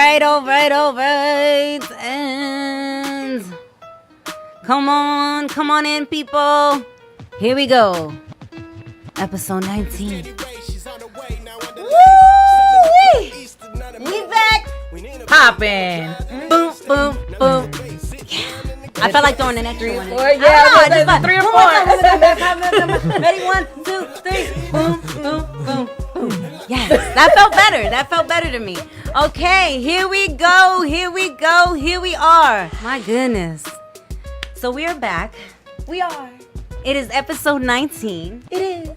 right. And come on in, people. Here we go. Episode 19. Woo! We back. Poppin'. Boom, boom, boom. I felt like throwing an extra one. Just 3 or 4. Ready? 1, 2, 3. Boom, boom, boom, boom. Yes, that felt better to me. Okay, here we go. Here we are. My goodness. So we are back. We are. It is episode 19. It is.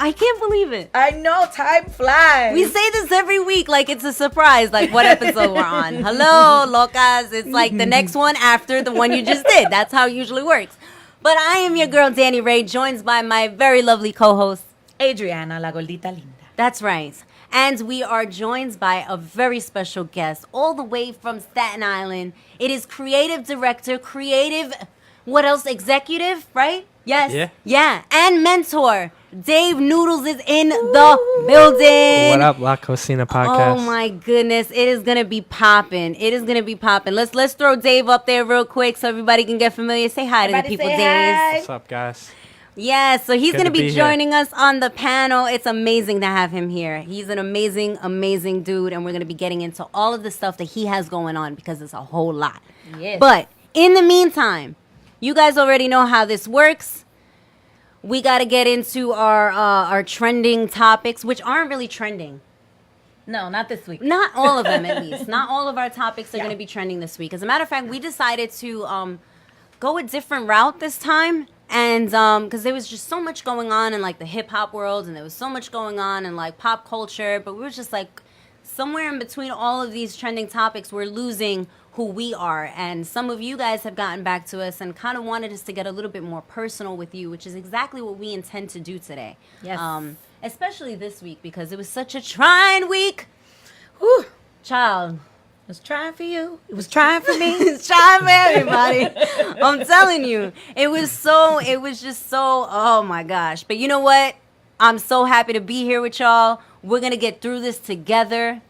I can't believe it. I know, time flies. We say this every week like it's a surprise, like what episode we're on. Hello, locas. It's like the next one after the one you just did. That's how it usually works. But I am your girl, Danny Ray, joined by my very lovely co-host, Adriana, la gordita linda. That's right. And we are joined by a very special guest, all the way from Staten Island. It is creative director, what else? Executive, right? Yes. Yeah. And mentor. Dave Noodlez is in the building. What up, La Cocina podcast? Oh my goodness, it is gonna be popping. Let's throw Dave up there real quick so everybody can get familiar. Say hi to the people, Dave. What's up, guys? Yeah, so he's Good gonna to be be joining us on the panel. It's amazing to have him here. He's an amazing dude, and we're gonna be getting into all of the stuff that he has going on because it's a whole lot. Yes. But in the meantime, you guys already know how this works. We got to get into our trending topics, which aren't really trending. No, not this week. Not all of them, at least. Not all of our topics are going to be trending this week. As a matter of fact, we decided to go a different route this time. And because there was just so much going on in like the hip hop world, and there was so much going on in like pop culture. But we were just like somewhere in between all of these trending topics, we're losing who we are. And some of you guys have gotten back to us and kind of wanted us to get a little bit more personal with you, which is exactly what we intend to do today. Yes. Especially this week because it was such a trying week. Whew. Child. It was trying for you. It was trying for me. It's trying for everybody. I'm telling you. It was just so, oh my gosh. But you know what? I'm so happy to be here with y'all. We're going to get through this together.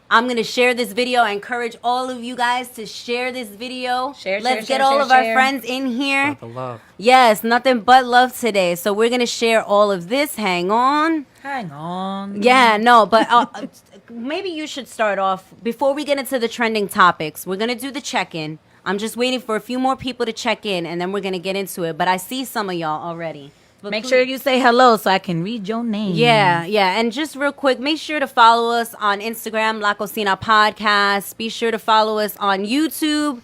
I'm going to share this video. I encourage all of you guys to share this video. Let's get all of our friends in here. Not the love. Yes, nothing but love today. So we're going to share all of this. Hang on. Yeah, no, but maybe you should start off. Before we get into the trending topics, we're going to do the check-in. I'm just waiting for a few more people to check in, and then we're going to get into it. But I see some of y'all already. But make sure you say hello so I can read your name. Yeah. And just real quick, make sure to follow us on Instagram, La Cocina Podcast. Be sure to follow us on YouTube.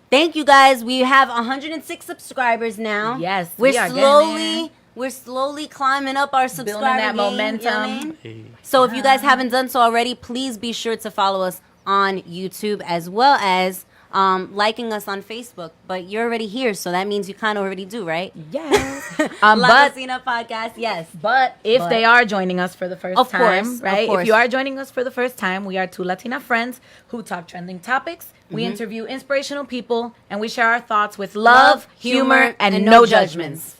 Thank you, guys. We have 106 subscribers now. Yes, we're slowly climbing up our subscriber building that game, momentum. You know what I mean? So if you guys haven't done so already, please be sure to follow us on YouTube as well as liking us on Facebook. But you're already here, so that means you kind of already do, right? Yes. La Cocina Podcast, yes. But if they are joining us for the first time, right? Of course. If you are joining us for the first time, we are two Latina friends who talk trending topics. We interview inspirational people, and we share our thoughts with love, humor, and no judgments.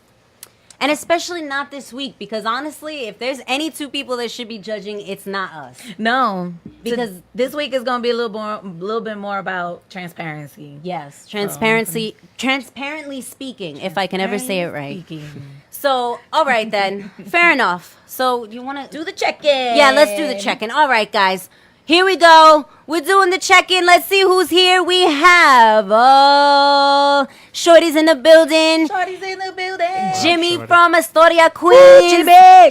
And especially not this week, because honestly, if there's any two people that should be judging, it's not us. No, because this week is going to be a little bit more about transparency. Yes, transparently speaking, if I can ever say it right. So, all right then, fair enough. So, you want to do the check-in? Yeah, let's do the check-in. All right, guys. Here we go. We're doing the check-in. Let's see who's here. We have Shorty's in the building. Jimmy from Astoria, Queens.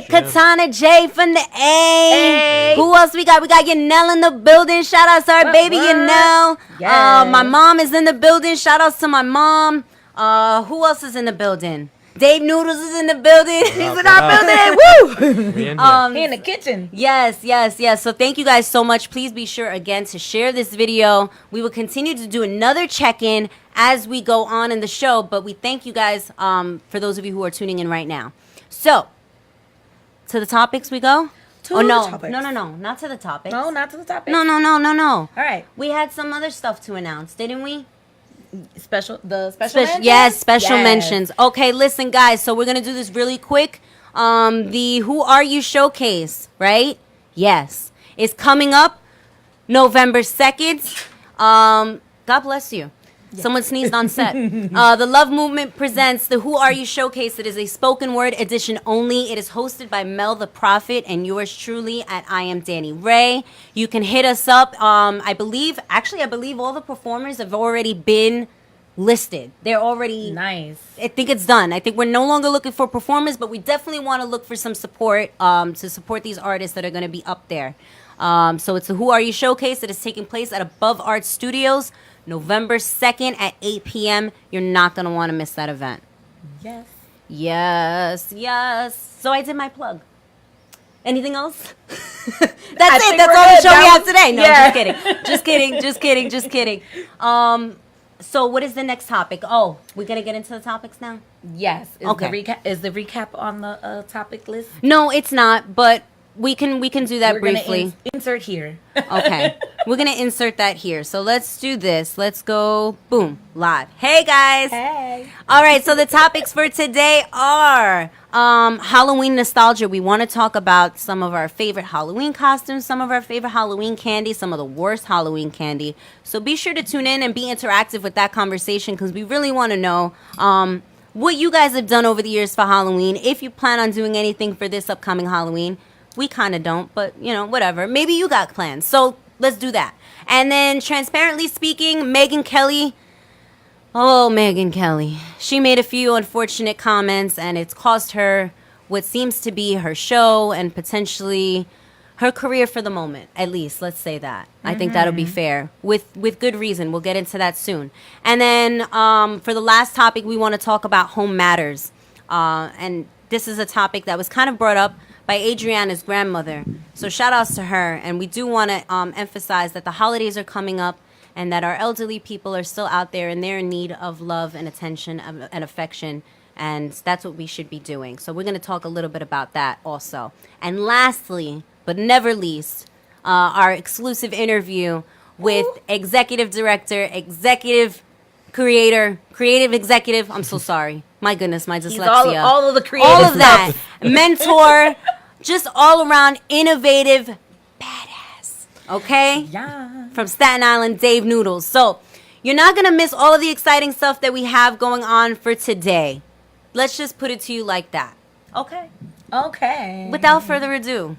Katana J from the A. Who else we got? We got Yanel in the building. Shout out to our baby Yanel. Yes. My mom is in the building. Shout outs to my mom. Who else is in the building? Dave Noodlez is in the building. He's in our building. Woo! He in the kitchen. Yes. So thank you guys so much. Please be sure again to share this video. We will continue to do another check-in as we go on in the show. But we thank you guys for those of you who are tuning in right now. So, to the topics we go? No, not to the topics. No, not to the topics. No. All right. We had some other stuff to announce, didn't we? Special mentions? Yes, special mentions. Okay, listen, guys. So we're going to do this really quick. The Who Are You showcase, right? Yes. It's coming up November 2nd. God bless you. Someone sneezed on set. The Love Movement presents the Who Are You Showcase. It is a spoken word edition only. It is hosted by Mel the Prophet and yours truly at I Am Danny Ray. You can hit us up. I believe all the performers have already been listed. They're already Nice. I think it's done. I think we're no longer looking for performers, but we definitely want to look for some support to support these artists that are going to be up there. So it's the Who Are You Showcase that is taking place at Above Art Studios, November 2nd at 8 p.m. You're not going to want to miss that event. Yes. Yes. So I did my plug. Anything else? That's I it. think That's we're all the good. show we That have was- today. No, yeah. just kidding. So what is the next topic? Oh, we're going to get into the topics now? Yes. Okay. Is the recap on the topic list? No, it's not, but we can do that We're briefly. gonna insert here. Okay. We're going to insert that here. So let's do this. Let's go, boom, live. Hey, guys. Hey. All right, so the topics for today are Halloween nostalgia. We want to talk about some of our favorite Halloween costumes, some of our favorite Halloween candy, some of the worst Halloween candy. So be sure to tune in and be interactive with that conversation because we really want to know what you guys have done over the years for Halloween. If you plan on doing anything for this upcoming Halloween. We kind of don't, but, whatever. Maybe you got plans. So let's do that. And then, transparently speaking, Megyn Kelly. Oh, Megyn Kelly. She made a few unfortunate comments, and it's cost her what seems to be her show and potentially her career for the moment. At least, let's say that. I think that'll be fair. With good reason. We'll get into that soon. And then, for the last topic, we want to talk about home matters. And this is a topic that was kind of brought up by Adriana's grandmother. So shout outs to her. And we do want to emphasize that the holidays are coming up and that our elderly people are still out there and they're in need of love and attention and affection. And that's what we should be doing. So we're going to talk a little bit about that also. And lastly, but never least, our exclusive interview with executive director, executive creator, creative executive. I'm so sorry. My goodness, my dyslexia. All of the creative All of that. stuff. Mentor, just all around innovative badass. Okay? Yeah. From Staten Island, Dave Noodles. So, you're not going to miss all of the exciting stuff that we have going on for today. Let's just put it to you like that. Okay? Okay. Without further ado,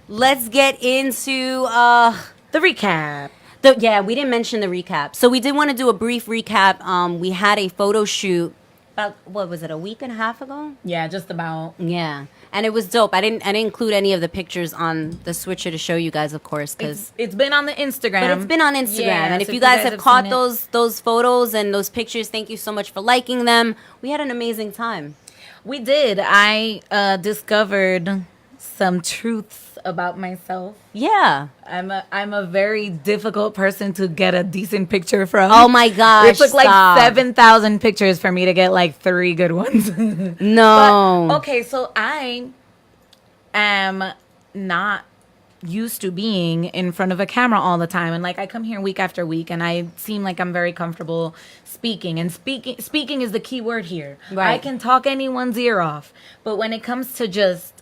let's get into the recap. we didn't mention the recap. So we did want to do a brief recap. We had a photo shoot about, what was it, a week and a half ago? Yeah, just about. Yeah. And it was dope. I didn't include any of the pictures on the switcher to show you guys, of course, because It's been on the Instagram. but it's been on Instagram. Yeah, And if so you guys have caught seen it- those photos and those pictures, thank you so much for liking them. We had an amazing time. We did. I discovered some truths about myself. Yeah. I'm a very difficult person to get a decent picture from. Oh my gosh. It took like stop. 7,000 pictures for me to get like 3 good ones. No. But, okay, so I am not used to being in front of a camera all the time, and like I come here week after week and I seem like I'm very comfortable speaking, and speaking is the key word here. Right. I can talk anyone's ear off, but when it comes to just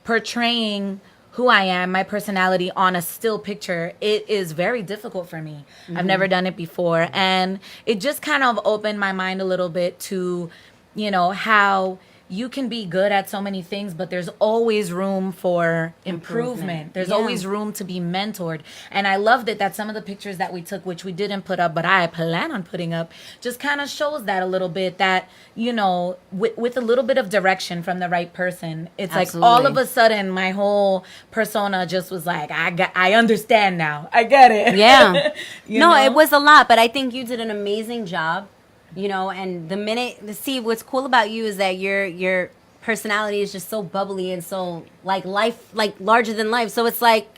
portraying who I am, my personality on a still picture, it is very difficult for me. I've never done it before, and it just kind of opened my mind a little bit to, how you can be good at so many things, but there's always room for improvement. There's Yeah. always room to be mentored. And I loved it that some of the pictures that we took, which we didn't put up, but I plan on putting up, just kind of shows that a little bit that, with a little bit of direction from the right person, it's like all Absolutely. of a sudden my whole persona just was like, I understand now. I get it. Yeah. You No, know? it was a lot, but I think you did an amazing job. And what's cool about you is that your personality is just so bubbly and so like life, like larger than life. So it's like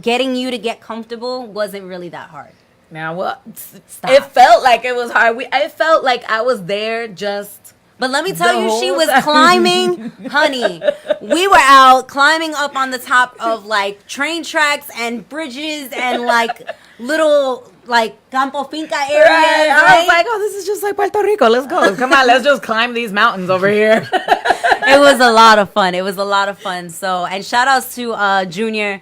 getting you to get comfortable wasn't really that hard. Now, well, Stop. it felt like it was hard. I felt like I was there just. But let me tell The you, she whole was time. climbing, honey. We were out climbing up on the top of like train tracks and bridges and like little like campo finca areas. Right. I right? was like, oh, this is just like Puerto Rico. Let's go. Come on, let's just climb these mountains over here. It was a lot of fun. So, and shout outs to Junior.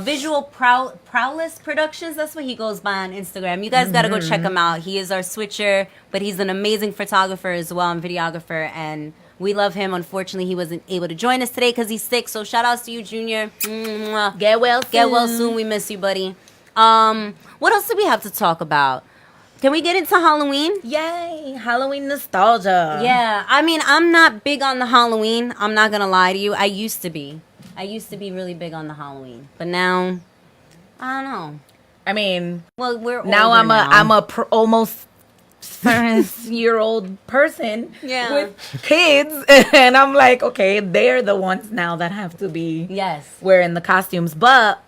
Visual Prowess Productions. That's what he goes by on Instagram. You guys got to go check him out. He is our switcher, but he's an amazing photographer as well and videographer, and we love him. Unfortunately, he wasn't able to join us today because he's sick. So shout outs to you, Junior. Mwah. Get well soon. Get well soon. We miss you, buddy. What else do we have to talk about? Can we get into Halloween? Yay, Halloween nostalgia. Yeah, I mean, I'm not big on the Halloween. I'm not going to lie to you. I used to be really big on the Halloween. But now, I don't know. I mean, well, we're now older I'm a almost 30-year-old person with kids, and I'm like, okay, they're the ones now that have to be wearing the costumes. But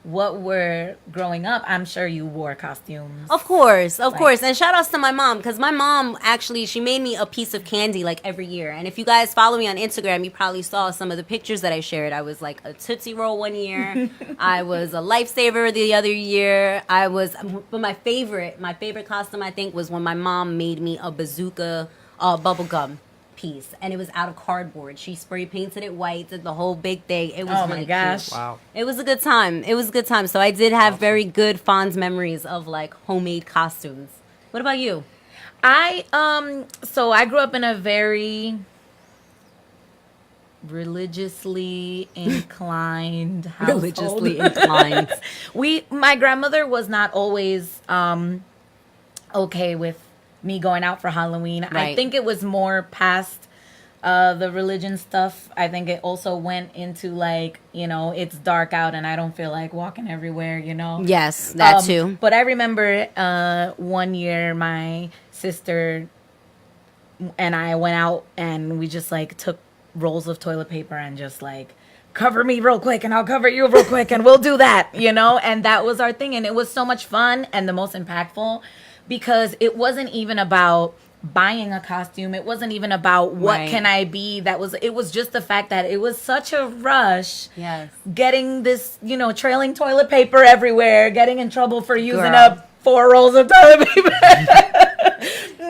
what we're growing up, I'm sure you wore costumes. Of course. And shout outs to my mom, because my mom actually, she made me a piece of candy like every year. And if you guys follow me on Instagram, you probably saw some of the pictures that I shared. I was like a Tootsie Roll one year. I was a Lifesaver the other year. But my favorite costume, I think, was when my mom made me a bazooka bubble gum piece, and it was out of cardboard. She spray painted it white, did the whole big thing. It was really cute. Wow. It was a good time. So I did have very good fond memories of like homemade costumes. What about you? So I grew up in a very religiously inclined household. My grandmother was not always okay with me going out for Halloween. Right. I think it was more past the religion stuff. I think it also went into like, it's dark out and I don't feel like walking everywhere, Yes, that too. But I remember one year my sister and I went out and we just like took rolls of toilet paper and just like, cover me real quick and I'll cover you real quick and we'll do that, and that was our thing. And it was so much fun and the most impactful, because it wasn't even about buying a costume. It wasn't even about what can I be. It was just the fact that it was such a rush. Yes. Getting this, trailing toilet paper everywhere, getting in trouble for using up 4 rolls of toilet paper,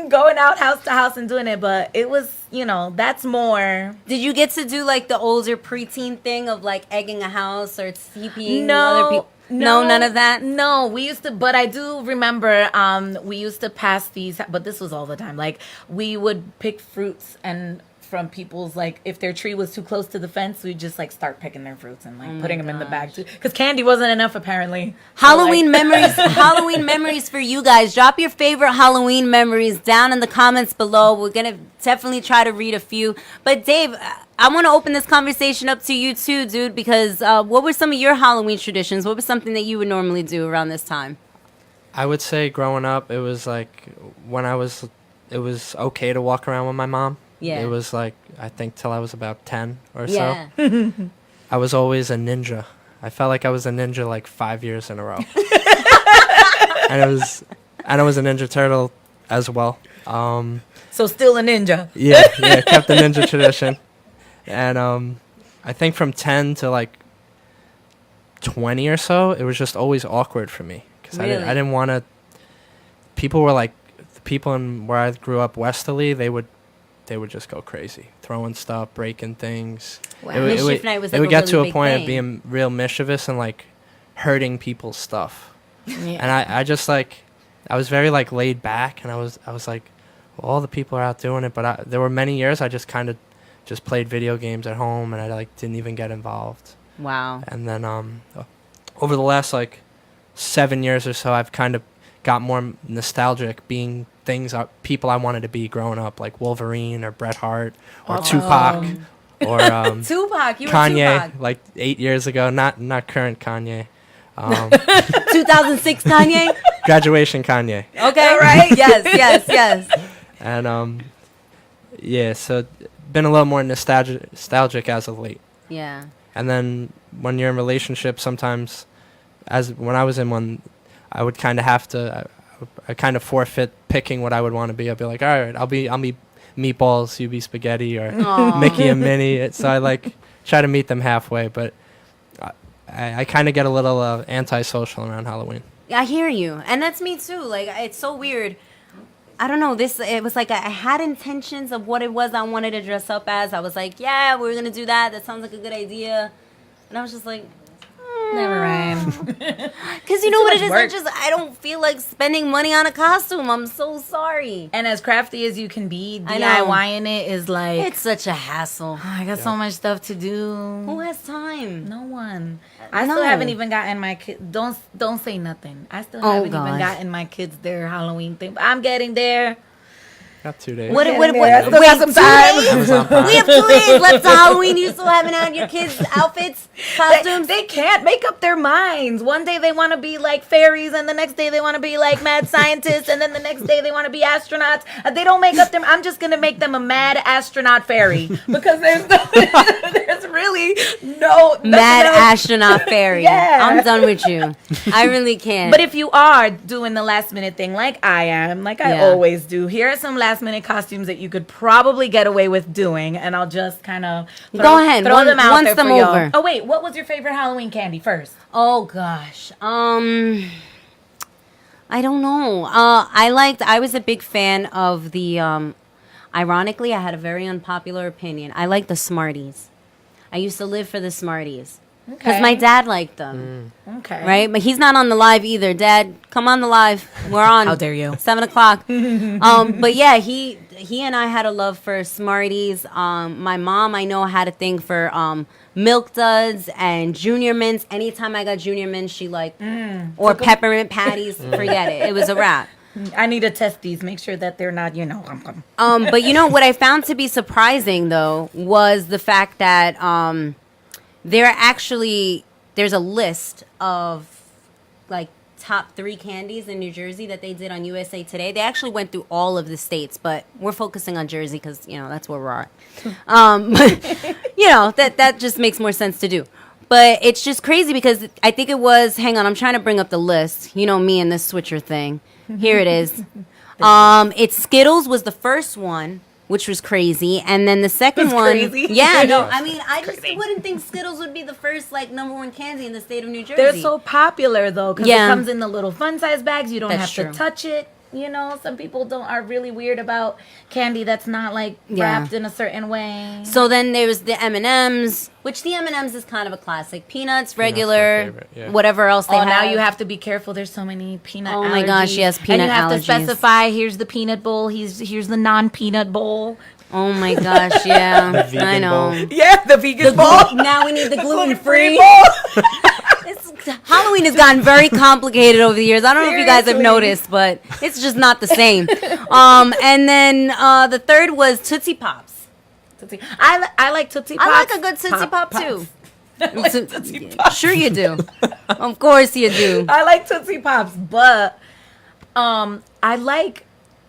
going out house to house and doing it. But it was, that's more. Did you get to do like the older preteen thing of like egging a house or TPing other people? No, none of that? No, we used to, but I do remember we used to pass these, but this was all the time. Like, we would pick fruits and from people's, like, if their tree was too close to the fence, we'd just, like, start picking their fruits and, like, putting them in the bag, too. Because candy wasn't enough, apparently. Halloween memories for you guys. Drop your favorite Halloween memories down in the comments below. We're going to definitely try to read a few. But, Dave, I want to open this conversation up to you, too, dude, because what were some of your Halloween traditions? What was something that you would normally do around this time? I would say growing up, it was like it was okay to walk around with my mom. Yeah. It was like, I think till I was about 10 or so. Yeah. I was always a ninja. I felt like I was a ninja like 5 years in a row. and I was a Ninja Turtle as well. So still a ninja. Yeah, kept the ninja tradition. And I think from 10 to like 20 or so, it was just always awkward for me. Because really? I didn't want to, people were like, the people in where I grew up westerly, they would just go crazy, throwing stuff, breaking things. Wow. Mischief Night was like it would get really to a big point thing. of being real mischievous and like hurting people's stuff. Yeah. And I just like, I was very like laid back, and I was like, well, all the people are out doing it, but there were many years I just kind of just played video games at home, and I like didn't even get involved. Wow. And then over the last like 7 years or so, I've kind of got more nostalgic, being people I wanted to be growing up, like Wolverine or Bret Hart or Tupac or Tupac. You were Kanye, Tupac. like 8 years ago. Not current Kanye. 2006 Kanye. Graduation Kanye. Okay, right? Yes. And yeah, so been a little more nostalgic as of late. Yeah. And then when you're in relationships, sometimes, as when I was in one, I would kind of have to, I kind of forfeit picking what I would want to be. I'd be like, all right, I'll be meatballs, you be spaghetti, or Mickey and Minnie. So I like try to meet them halfway, but I kind of get a little antisocial around Halloween. I hear you, and that's me too. Like, it's so weird. I don't know. It was like I had intentions of what it was I wanted to dress up as. I was like, yeah, we're gonna do that. That sounds like a good idea. And I was just like, Never mind. Because you know what it is? I don't feel like spending money on a costume. I'm so sorry. And as crafty as you can be, I know. DIYing it is like... It's such a hassle. I got so much stuff to do. Who has time? No one. I still haven't even gotten my kids... Don't say nothing. I still haven't even gotten my kids their Halloween thing. But I'm getting there. Got 2 days. What, Still got some time. We have 2 days left to Halloween. You still haven't had your kids' outfits, costumes? They can't make up their minds. One day they want to be like fairies, and the next day they want to be like mad scientists, and then the next day they want to be astronauts. They don't make up them. I'm just gonna make them a mad astronaut fairy because there's really no mad astronaut fairy. Yeah. I'm done with you. I really can't. But if you are doing the last minute thing like I am, like I always do, here are some last minute costumes that you could probably get away with doing, and I'll just kind of go ahead, throw them out once there them for y'all. over. Oh wait, what was your favorite Halloween candy first? Oh gosh, I don't know. I was a big fan of the. Ironically, I had a very unpopular opinion. I like the Smarties. I used to live for the Smarties. Because my dad liked them. Okay. Right? But he's not on the live either. Dad, come on the live. We're on. How dare you? 7:00. But yeah, he and I had a love for Smarties. My mom, I know, had a thing for Milk Duds and Junior Mints. Anytime I got Junior Mints, she or Peppermint Patties. Forget it. It was a wrap. I need to test these, make sure that they're not, But you know what I found to be surprising though was the fact that there's a list of like top 3 candies in New Jersey that they did on USA Today. They actually went through all of the states, but we're focusing on Jersey because that's where we're at. But that just makes more sense to do. But it's just crazy because I think it was. Hang on, I'm trying to bring up the list. You know me and this switcher thing. Here it is. It's Skittles was the first one, which was crazy, and then the second one, crazy. yeah, no, I mean, I just wouldn't think Skittles would be the first like #1 candy in the state of New Jersey. They're so popular though, because it comes in the little fun size bags. You don't have true. to touch it. Some people are really weird about candy that's not like wrapped in a certain way. So then there was the M&Ms, which the M&Ms is kind of a classic. Peanuts, regular, whatever else they have. Now you have to be careful. There's so many peanut allergies. Oh my gosh, yes, peanut allergies. And you have to specify, here's the peanut bowl, here's the non-peanut bowl. Oh my gosh, yeah. I know. Bowl. Yeah, the vegan bowl. Now we need the gluten-free bowl. Halloween has gotten very complicated over the years. I don't know if you guys have noticed, but it's just not the same. And then the third was Tootsie Pops. I like Tootsie Pops. I like a good Tootsie Pop too. Tootsie Pops. Sure you do. Of course you do. I like Tootsie Pops, but I like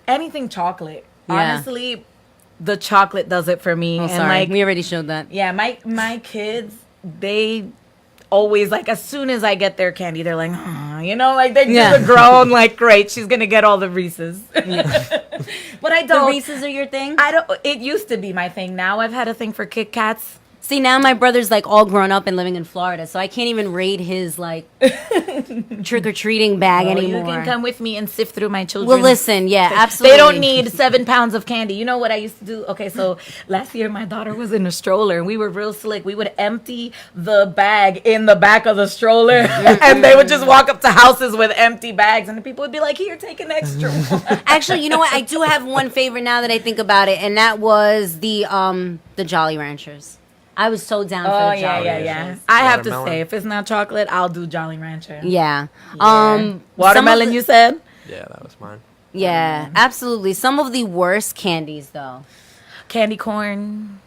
anything chocolate. Yeah. Honestly, the chocolate does it for me. Oh, and sorry. We already showed that. Yeah, my kids, they always, like, as soon as I get their candy, they're like, they just grown, like, great, she's gonna get all the Reese's. Yeah. But I don't. The Reese's are your thing? It used to be my thing. Now I've had a thing for Kit Kats. See, now my brother's like all grown up and living in Florida, so I can't even raid his like trick-or-treating bag anymore. You can come with me and sift through my children. Well, listen, yeah, absolutely. They don't need 7 pounds of candy. You know what I used to do? Okay, so last year my daughter was in a stroller and we were real slick. We would empty the bag in the back of the stroller and they would just walk up to houses with empty bags and the people would be like, here, take an extra one. Actually, you know what? I do have one favorite now that I think about it, and that was the Jolly Ranchers. I was so down for the Jolly Ranchers. I have to say, if it's not chocolate, I'll do Jolly Rancher. Yeah. Watermelon, you said? Yeah, that was mine. Yeah, absolutely. Some of the worst candies, though. Candy corn.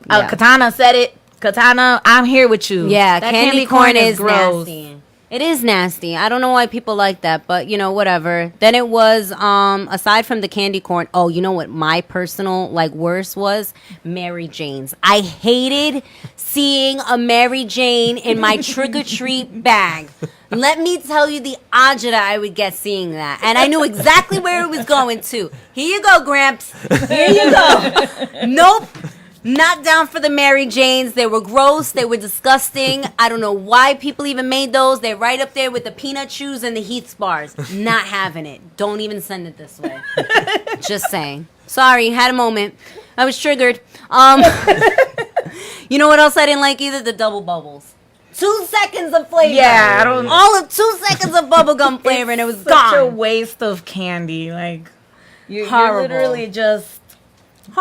Katana said it. Katana, I'm here with you. Yeah, that candy corn is gross. nasty. It is nasty. I don't know why people like that, but, whatever. Then it was, aside from the candy corn, you know what my personal, worst was? Mary Jane's. I hated seeing a Mary Jane in my trick-or-treat bag. Let me tell you the agita I would get seeing that. And I knew exactly where it was going to. Here you go, Gramps. Here you go. Nope. Not down for the Mary Janes. They were gross. They were disgusting. I don't know why people even made those. They're right up there with the peanut chews and the Heath's bars. Not having it. Don't even send it this way. Just saying. Sorry, had a moment. I was triggered. You know what else I didn't like either? The double bubbles. 2 seconds of flavor. Yeah, I don't. All of 2 seconds of bubblegum flavor, and it was Such gone. a waste of candy. Like you're Horrible. literally just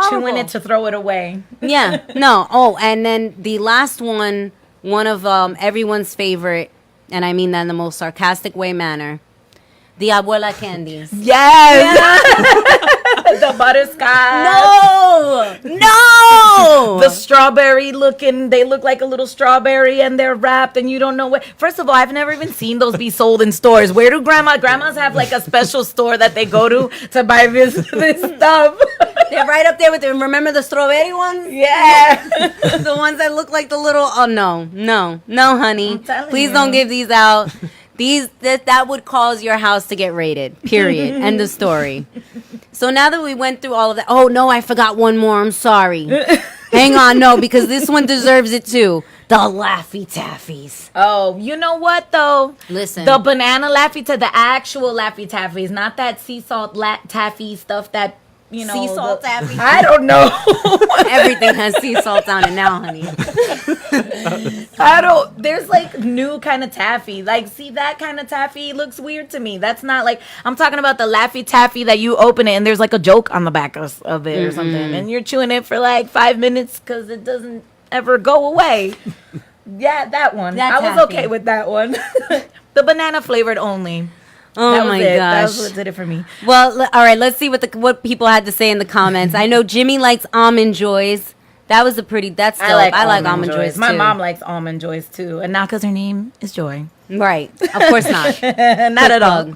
chewing it to throw it away. Yeah, no. Oh, and then the last one of everyone's favorite, and I mean that in the most sarcastic manner, the Abuela candies. Yes. The butterscotch. No. The strawberry looking, they look like a little strawberry and they're wrapped and you don't know where. First of all, I've never even seen those be sold in stores. Where do grandmas have like a special store that they go to buy this stuff? They're right up there with them. Remember the strawberry ones? Yeah. The ones that look like the little, oh no, honey. telling Please you. don't give these out. That would cause your house to get raided. Period. End of story. So now that we went through all of that, oh no, I forgot one more. I'm sorry. Hang on, no, because this one deserves it too. The Laffy Taffies. Oh, you know what though? Listen. The banana Laffy the actual Laffy Taffies, not that sea salt taffy stuff that, you know. Sea salt taffy. I don't know. Everything has sea salt on it now, honey. There's like new kind of taffy. Like, see, that kind of taffy looks weird to me. That's not like, I'm talking about the Laffy Taffy that you open it and there's like a joke on the back of it or something. And you're chewing it for like 5 minutes because it doesn't ever go away. Yeah, that one. That I was taffy. okay with that one. The banana flavored only. Oh That was my it. gosh. That was what did it for me. Well, all right, let's see what people had to say in the comments. I know Jimmy likes Almond Joys. That was that's dope. I like Almond Joys too. My mom likes Almond Joys too. And not because her name is Joy. Right. Of course not. Not at all.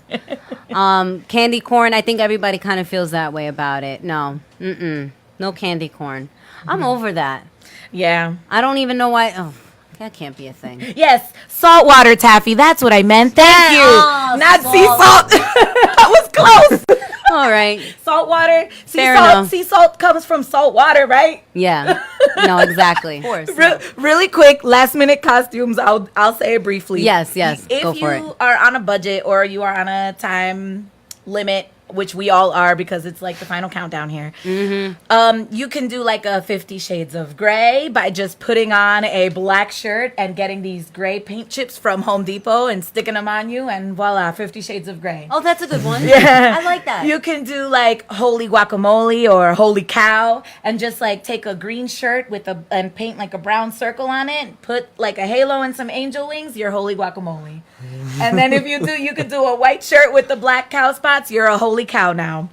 Candy corn, I think everybody kind of feels that way about it. No. No candy corn. I'm over that. Yeah. I don't even know why. Oh, that can't be a thing. Yes, saltwater taffy. That's what I meant. Thank you. Oh, Not salt. sea salt. That was close. All right. Saltwater. Fair enough. Sea salt comes from salt water, right? Yeah. No, exactly. Of course. Really quick, last minute costumes. I'll say it briefly. Yes. If Go for you it. are on a budget or you are on a time limit, which we all are because it's like the final countdown here. You can do like a 50 Shades of Grey by just putting on a black shirt and getting these gray paint chips from Home Depot and sticking them on you, and voila, 50 Shades of Grey. Oh, that's a good one. Yeah. I like that. You can do like holy guacamole or holy cow and just like take a green shirt and paint like a brown circle on it, put like a halo and some angel wings, you're holy guacamole. And then if you could do a white shirt with the black cow spots, you're a holy cow now.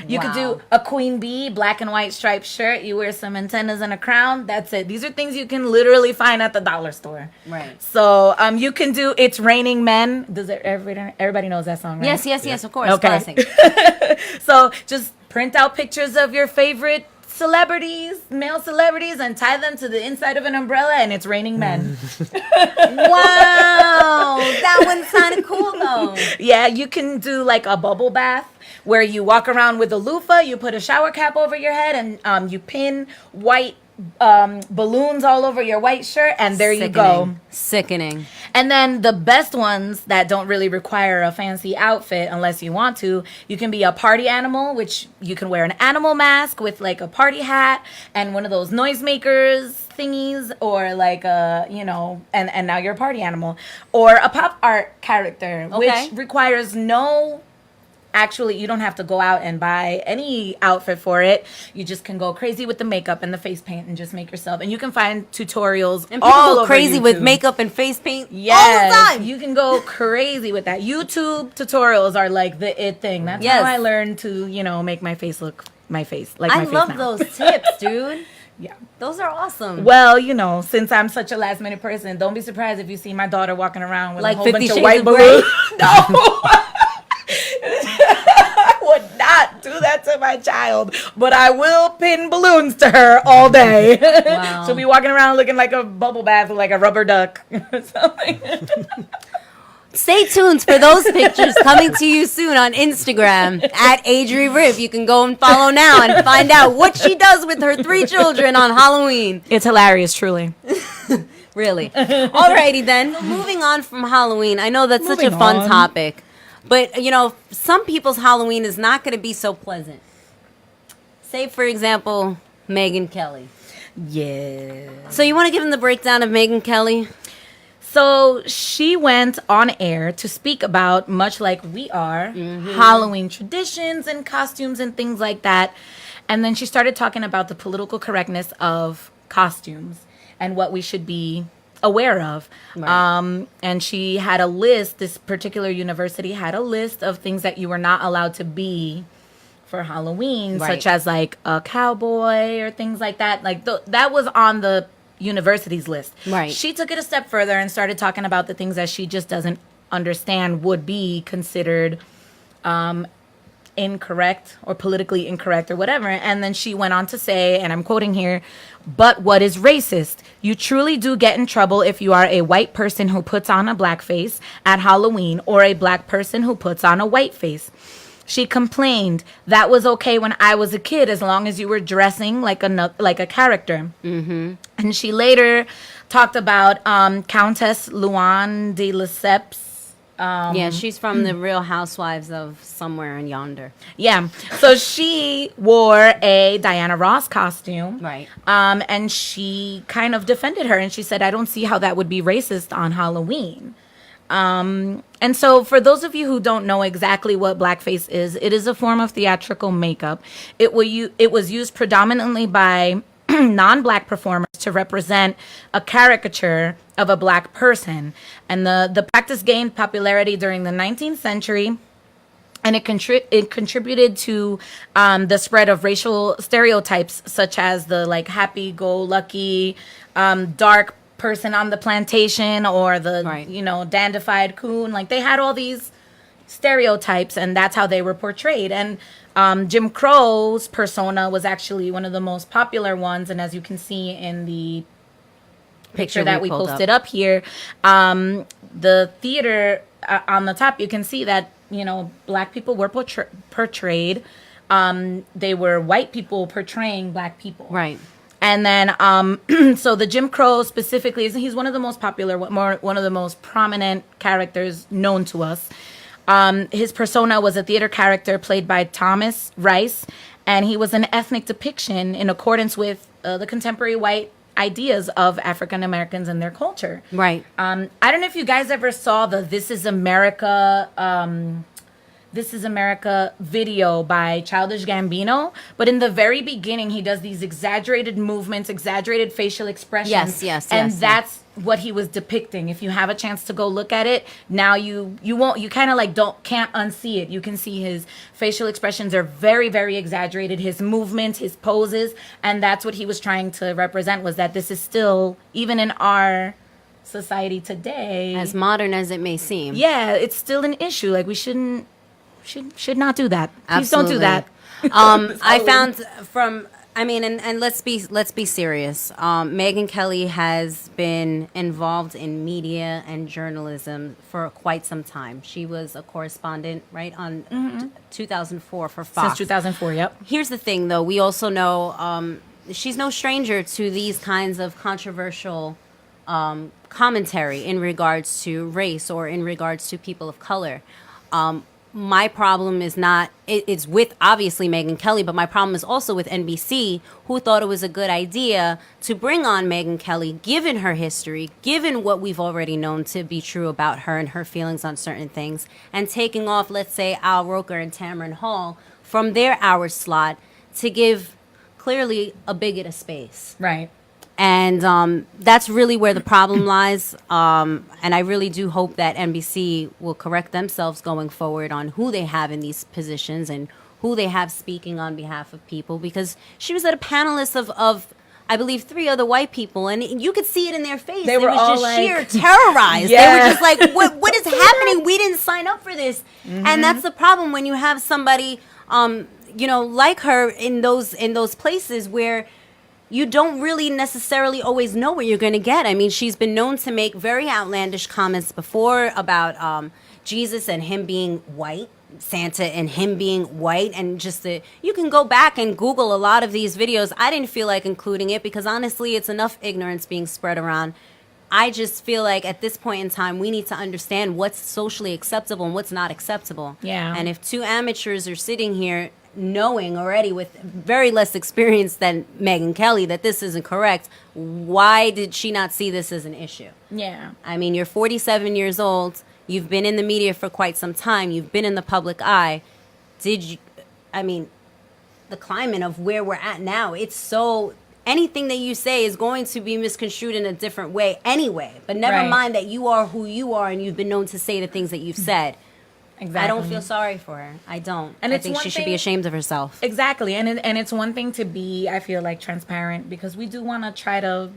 You could do a queen bee, black and white striped shirt. You wear some antennas and a crown. That's it. These are things you can literally find at the dollar store. Right. So you can do It's Raining Men. Everybody knows that song, right? Yes, of course. Okay. Classic. So just print out pictures of your favorite male celebrities, and tie them to the inside of an umbrella, and it's Raining Men. Wow. That one sounded cool, though. Yeah, you can do like a bubble bath where you walk around with a loofah, you put a shower cap over your head, and you pin white balloons all over your white shirt, and there you go. Sickening. And then the best ones that don't really require a fancy outfit unless you want to, you can be a party animal, which you can wear an animal mask with like a party hat and one of those noisemakers thingies, or like and now you're a party animal, or a pop art character, which requires Actually, you don't have to go out and buy any outfit for it. You just can go crazy with the makeup and the face paint and just make yourself. And you can find tutorials and people all go over crazy YouTube. with makeup and face paint all the Yes, time. you can go crazy with that. YouTube tutorials are like the it thing. That's how I learned to, make my face look my face. Like I my love face now. those tips, dude. Yeah. Those are awesome. Well, since I'm such a last minute person, don't be surprised if you see my daughter walking around with like a whole 50 bunch of Shades white of balloons. Grey? No. I would not do that to my child, but I will pin balloons to her all day. Wow. She'll be walking around looking like a bubble bath with like a rubber duck or something. Stay tuned for those pictures coming to you soon on Instagram at Adri Riv. You can go and follow now and find out what she does with her 3 children on Halloween. It's hilarious, truly. Really. Alrighty then. Moving on from Halloween. I know that's such a fun topic. But, some people's Halloween is not going to be so pleasant. Say, for example, Megyn Kelly. Yeah. So you want to give them the breakdown of Megyn Kelly? So she went on air to speak about, much like we are, Halloween traditions and costumes and things like that. And then she started talking about the political correctness of costumes and what we should be aware of. Right. And she had a list, this particular university had a list of things that you were not allowed to be for Halloween, right, such as like a cowboy or things like that. Like that was on the university's list. Right. She took it a step further and started talking about the things that she just doesn't understand would be considered incorrect or politically incorrect or whatever. And then she went on to say, and I'm quoting here, "But what is racist? You truly do get in trouble if you are a white person who puts on a blackface at Halloween or a black person who puts on a white face." She complained that was okay when I was a kid, as long as you were dressing like a character. Mm-hmm. And she later talked about Countess Luan de Lesseps. Yeah, she's from the Real Housewives of somewhere in yonder. Yeah, so she wore a Diana Ross costume, right? And she kind of defended her, and she said, "I don't see how that would be racist on Halloween." And so for those of you who don't know exactly what blackface is, it is a form of theatrical makeup. It was used predominantly by non-black performers to represent a caricature of a black person. And the practice gained popularity during the 19th century, and it contributed to the spread of racial stereotypes, such as the like happy-go-lucky, dark person on the plantation, or the right, dandified coon. Like they had all these stereotypes, and that's how they were portrayed. And Jim Crow's persona was actually one of the most popular ones. And as you can see in the picture that we posted up here, the theater on the top, you can see that black people were portrayed. They were white people portraying black people, right? And then, so the Jim Crow specifically, he's one of the most popular, one of the most prominent characters known to us. His persona was a theater character played by Thomas Rice, and he was an ethnic depiction in accordance with the contemporary white ideas of African Americans and their culture. Right. I don't know if you guys ever saw the This Is America video by Childish Gambino, but in the very beginning he does these exaggerated movements, exaggerated facial expressions. Yes. And that's what he was depicting. If you have a chance to go look at it, now you kind of like can't unsee it. You can see his facial expressions are very, very exaggerated, his movements, his poses, and that's what he was trying to represent, was that this is still, even in our society today, as modern as it may seem. Yeah, it's still an issue. Like we should not do that. Please Absolutely. Don't do that. I found and let's be serious. Megyn Kelly has been involved in media and journalism for quite some time. She was a correspondent, right, on 2004 for Fox. Since 2004, yep. Here's the thing, though. We also know she's no stranger to these kinds of controversial commentary in regards to race or in regards to people of color. My problem is not, it's with obviously Megyn Kelly, but my problem is also with NBC, who thought it was a good idea to bring on Megyn Kelly, given her history, given what we've already known to be true about her and her feelings on certain things, and taking off, let's say, Al Roker and Tamron Hall from their hour slot to give clearly a bigot a space. Right. And that's really where the problem lies. And I really do hope that NBC will correct themselves going forward on who they have in these positions and who they have speaking on behalf of people. Because she was at a panelist of I believe, 3 other white people. And you could see it in their face. They were was all just like, sheer terrorized. Yeah. They were just like, what is happening? We didn't sign up for this. Mm-hmm. And that's the problem when you have somebody, like her in those places where you don't really necessarily always know what you're going to get. I mean, she's been known to make very outlandish comments before about Jesus and him being white, Santa and him being white, and just you can go back and Google a lot of these videos. I didn't feel like including it because honestly, it's enough ignorance being spread around. I just feel like at this point in time, we need to understand what's socially acceptable and what's not acceptable. Yeah. And if 2 amateurs are sitting here knowing already with very less experience than Megyn Kelly that this isn't correct, why did she not see this as an issue? Yeah. I mean, you're 47 years old. You've been in the media for quite some time. You've been in the public eye. The climate of where we're at now, it's so, anything that you say is going to be misconstrued in a different way anyway. But never mind that you are who you are and you've been known to say the things that you've said. Exactly. I don't feel sorry for her. I don't. And I think she should be ashamed of herself. Exactly. And it's one thing to be, I feel like, transparent, because we do want to try to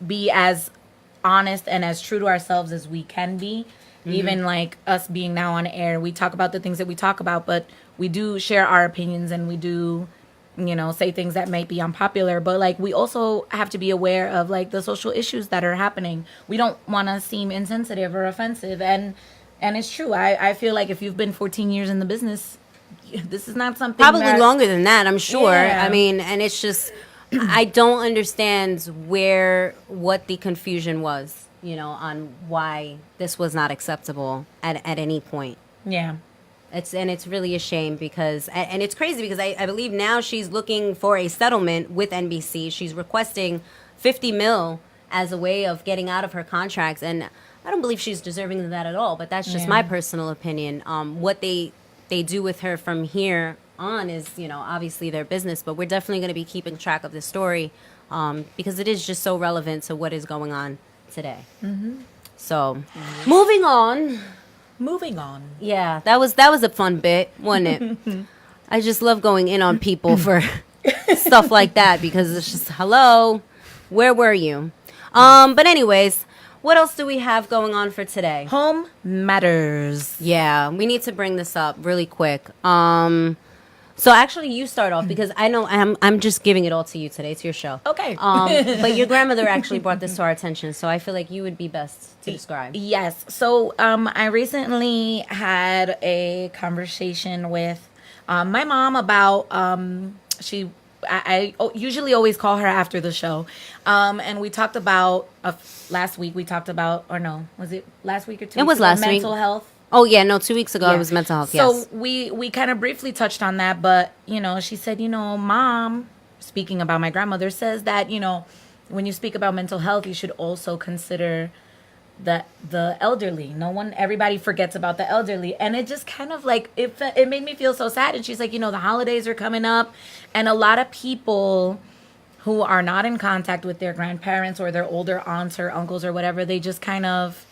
be as honest and as true to ourselves as we can be. Mm-hmm. Even like us being now on air, we talk about the things that we talk about, but we do share our opinions and we do, say things that might be unpopular. But like, we also have to be aware of like the social issues that are happening. We don't want to seem insensitive or offensive. And it's true. I feel like if you've been 14 years in the business, this is not something probably longer than that, I'm sure. Yeah. I mean, and it's just, I don't understand what the confusion was, on why this was not acceptable at any point. Yeah. It's really a shame because, and it's crazy because I believe now she's looking for a settlement with NBC. She's requesting $50 million as a way of getting out of her contracts, and I don't believe she's deserving of that at all, but that's just my personal opinion. What they do with her from here on is, obviously their business, but we're definitely going to be keeping track of this story because it is just so relevant to what is going on today. Mm-hmm. So, moving on. Yeah, that was a fun bit, wasn't it? I just love going in on people for stuff like that because it's just, hello, where were you? But anyways, what else do we have going on for today? Home matters. Yeah, we need to bring this up really quick. So actually, you start off because I know I'm just giving it all to you today. It's your show. Okay. But your grandmother actually brought this to our attention, so I feel like you would be best to describe. Yes. So I recently had a conversation with my mom about I usually always call her after the show. And we talked about last week. Or no, was it last week or 2 weeks? It was last week. Mental health. Oh yeah, no, 2 weeks ago it was mental health. Yes. So we kind of briefly touched on that, but she said, Mom, speaking about my grandmother, says that when you speak about mental health, you should also consider the elderly. Everybody forgets about the elderly, and it just kind of like it made me feel so sad. And she's like, the holidays are coming up, and a lot of people who are not in contact with their grandparents or their older aunts or uncles or whatever, they just kind of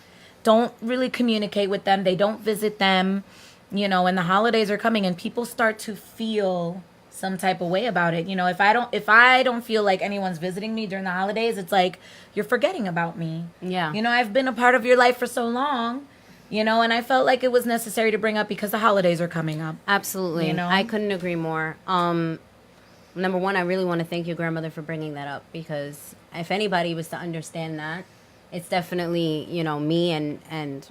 don't really communicate with them. They don't visit them, and the holidays are coming and people start to feel some type of way about it. If I don't feel like anyone's visiting me during the holidays, it's like you're forgetting about me. Yeah. I've been a part of your life for so long, and I felt like it was necessary to bring up because the holidays are coming up. Absolutely. I couldn't agree more. Number one, I really want to thank your grandmother for bringing that up because if anybody was to understand that, it's definitely, me and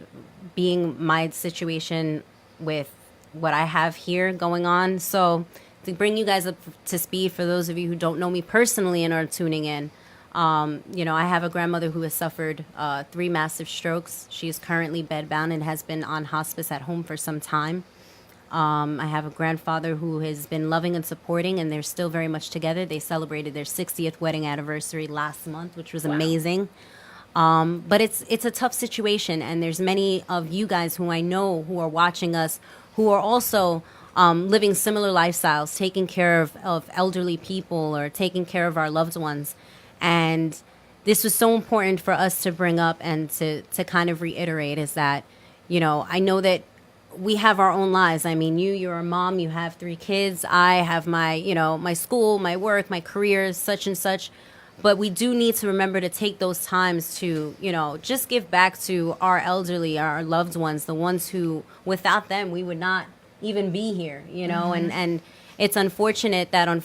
being my situation with what I have here going on. So to bring you guys up to speed, for those of you who don't know me personally and are tuning in, I have a grandmother who has suffered 3 massive strokes. She is currently bedbound and has been on hospice at home for some time. I have a grandfather who has been loving and supporting, and they're still very much together. They celebrated their 60th wedding anniversary last month, which was amazing. But it's a tough situation, and there's many of you guys who I know who are watching us who are also living similar lifestyles, taking care of elderly people or taking care of our loved ones. And this was so important for us to bring up and to kind of reiterate is that, I know that we have our own lives. I mean, you're a mom, you have 3 kids. I have my, my school, my work, my career, such and such. But we do need to remember to take those times to, just give back to our elderly, our loved ones, the ones who, without them, we would not even be here, mm-hmm. and it's unfortunate that,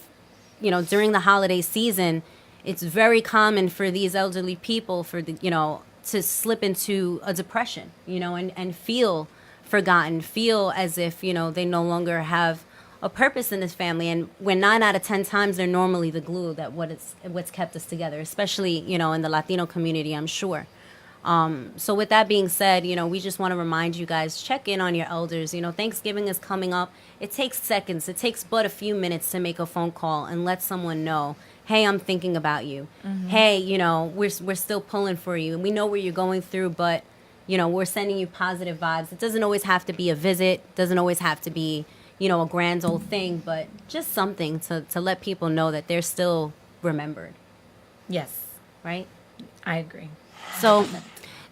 during the holiday season, it's very common for these elderly people to slip into a depression, and feel forgotten, feel as if, they no longer have a purpose in this family. And when 9 out of 10 times they're normally the glue that what's kept us together, especially, in the Latino community, I'm sure. So with that being said, we just want to remind you guys, check in on your elders. Thanksgiving is coming up. It takes seconds. It takes but a few minutes to make a phone call and let someone know, hey, I'm thinking about you. Hey, we're still pulling for you. And we know what you're going through, but, we're sending you positive vibes. It doesn't always have to be a visit. Doesn't always have to be, a grand old thing, but just something to let people know that they're still remembered. Yes, Right? I agree. So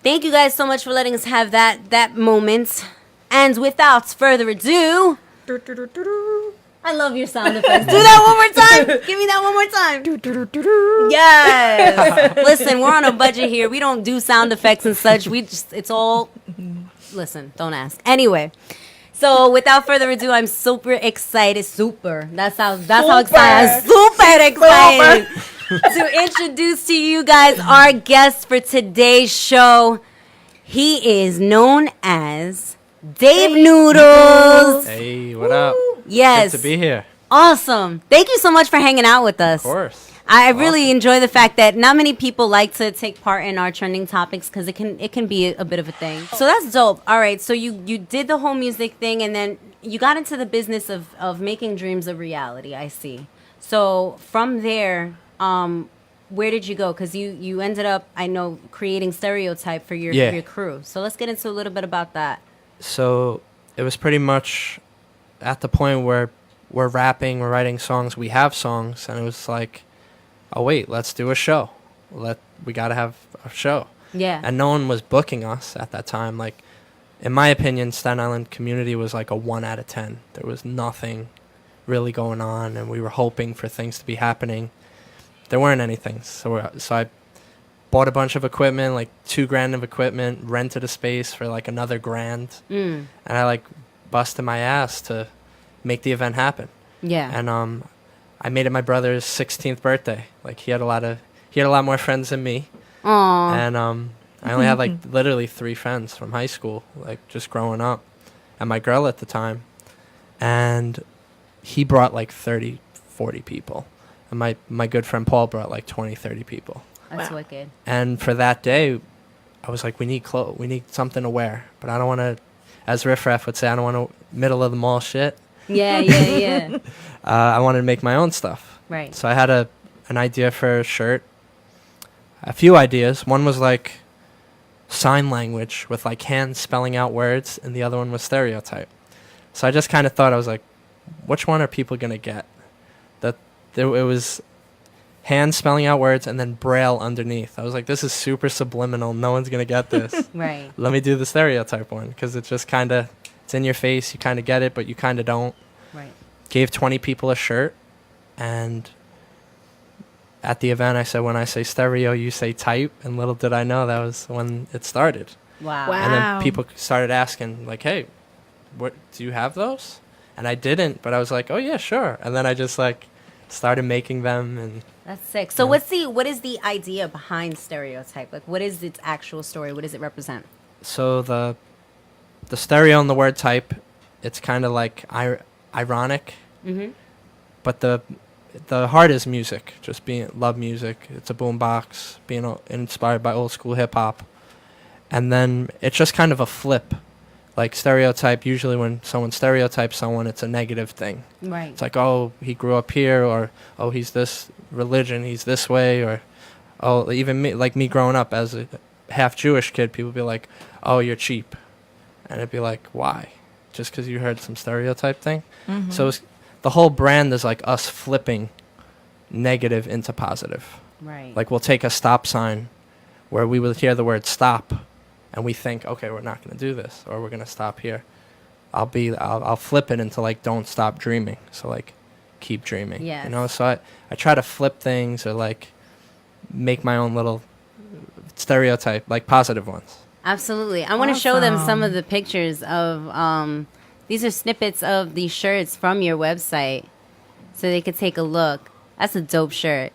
thank you guys so much for letting us have that moment. And without further ado, I love your sound effects. Do that one more time. Give me that one more time. Yes. Listen, we're on a budget here. We don't do sound effects and such. It's all, listen, don't ask. Anyway, so without further ado, I'm super excited. That's how excited. I'm super excited to introduce to you guys our guest for today's show. He is known as Dave Noodles. Hey, what up? Yes. Good to be here. Awesome. Thank you so much for hanging out with us. Of course. I really enjoy the fact that not many people like to take part in our trending topics because it can be a bit of a thing. So that's dope. All right. So you did the whole music thing and then you got into the business of making dreams a reality. I see. So from there, where did you go? Because you ended up, I know, creating Stereotype for your crew. So let's get into a little bit about that. So it was pretty much at the point where we're rapping, we're writing songs, we have songs, and it was like, oh wait, let's do a show. We got to have a show. Yeah. And no one was booking us at that time. Like, in my opinion, Staten Island community was like a 1 out of 10. There was nothing really going on, and we were hoping for things to be happening. There weren't anything. So I bought a bunch of equipment, like $2,000 of equipment, rented a space for like another $1,000. And I like busted my ass to make the event happen. Yeah. And I made it my brother's 16th birthday. Like he had a lot more friends than me. Aww. And I only had like literally 3 friends from high school, like just growing up, and my girl at the time. And he brought like 30, 40 people. And my good friend Paul brought like 20, 30 people. That's wicked. And for that day, I was like, we need clothes. We need something to wear. But I don't want to, as Riff Raff would say, I don't want to middle of the mall shit. Yeah. I wanted to make my own stuff. Right. So I had an idea for a shirt. A few ideas. One was like sign language with like hands spelling out words, and the other one was stereotype. So I just kind of thought, I was like, which one are people going to get? It was hands spelling out words and then braille underneath. I was like, this is super subliminal. No one's going to get this. Right. Let me do the stereotype one, because it's just kind of, it's in your face. You kind of get it, but you kind of don't. Right. Gave 20 people a shirt, and at the event I said, when I say stereo, you say type, and little did I know that was when it started. Wow. And then people started asking, like, hey, what do you have those? And I didn't, but I was like, oh yeah, sure. And then I just like started making them. And that's sick. So what is the idea behind Stereotype? Like, what is its actual story? What does it represent? So the stereo and the word type, it's kind of like ironic, but the heart is music. Just love music. It's a boombox, being inspired by old school hip hop, and then it's just kind of a flip. Like stereotype, usually when someone stereotypes someone, it's a negative thing. Right. It's like, oh, he grew up here, or oh, he's this religion, he's this way, or oh, even me growing up as a half Jewish kid, people be like, oh, you're cheap. And it'd be like, why? Just because you heard some stereotype thing? So the whole brand is like us flipping negative into positive. Right. Like we'll take a stop sign where we will hear the word stop, and we think, okay, we're not going to do this, or we're going to stop here. I'll flip it into like, don't stop dreaming. So like, keep dreaming. Yes. You know, so I try to flip things, or like make my own little stereotype, like positive ones. Absolutely. I want to show them some of the pictures of, these are snippets of these shirts from your website so they could take a look. That's a dope shirt.